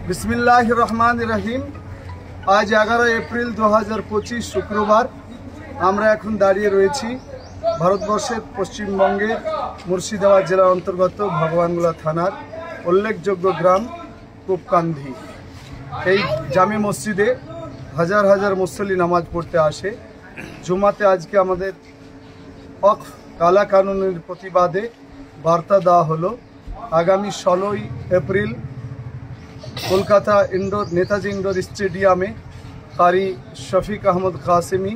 बिस्मिल्लाहिर रहमानिर रहीम। आज 11 एप्रिल 2025 शुक्रवार আমরা এখন দাঁড়িয়ে রয়েছি ভারতবর্ষের পশ্চিমবঙ্গের মুর্শিদাবাদ জেলার অন্তর্গত ভগবানগোলা থানার উল্লেখযোগ্য গ্রাম কূপকান্ধি। এই জামে মসজিদে হাজার হাজার মুসল্লি নামাজ পড়তে আসে। জুমাতে আজকে আমাদের কালা কানুনের প্রতিবাদে বার্তা দেওয়া হলো আগামী 16 এপ্রিল কলকাতা নেতাজি ইন্ডোর স্টেডিয়ামে কারি শফিক আহমদ কাসেমি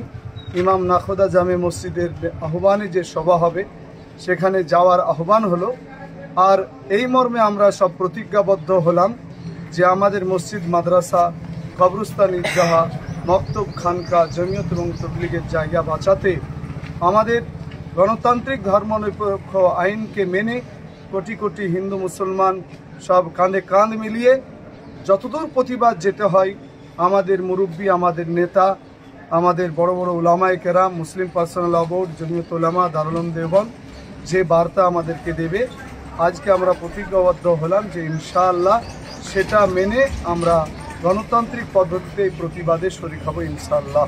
ইমাম নাখোদা জামে মসজিদের আহ্বানে যে সভা হবে সেখানে যাওয়ার আহ্বান হলো। আর এই মর্মে আমরা সব প্রতিজ্ঞাবদ্ধ হলাম যে আমাদের মসজিদ, মাদ্রাসা, কবরস্থান, ঈদগাহ, মক্তব, খানকা, জমিয়ত এবং তবলিগের জায়গা বাঁচাতে আমাদের গণতান্ত্রিক ধর্মনিরপেক্ষ আইনকে মেনে কোটি কোটি হিন্দু মুসলমান সব কাঁধে কাঁধ মিলিয়ে যতদূর প্রতিবাদ যেতে হয় আমাদের মুরব্বী, আমাদের নেতা, আমাদের বড় বড় উলামায়ে কেরাম, মুসলিম পার্সোনাল ল বোর্ড, জমিয়ত উলামা, দারুল উলুম দেওবন্দ যে বার্তা আমাদেরকে দেবে আজকে আমরা প্রতিজ্ঞাবদ্ধ হলাম যে ইনশাআল্লাহ সেটা মেনে আমরা গণতান্ত্রিক পদ্ধতিতে এই প্রতিবাদে শরীক হব ইনশাআল্লাহ।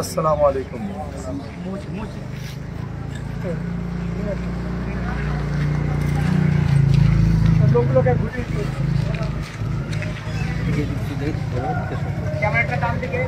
আসসালামু আলাইকুম। ক্যামেরাটা টান দিকে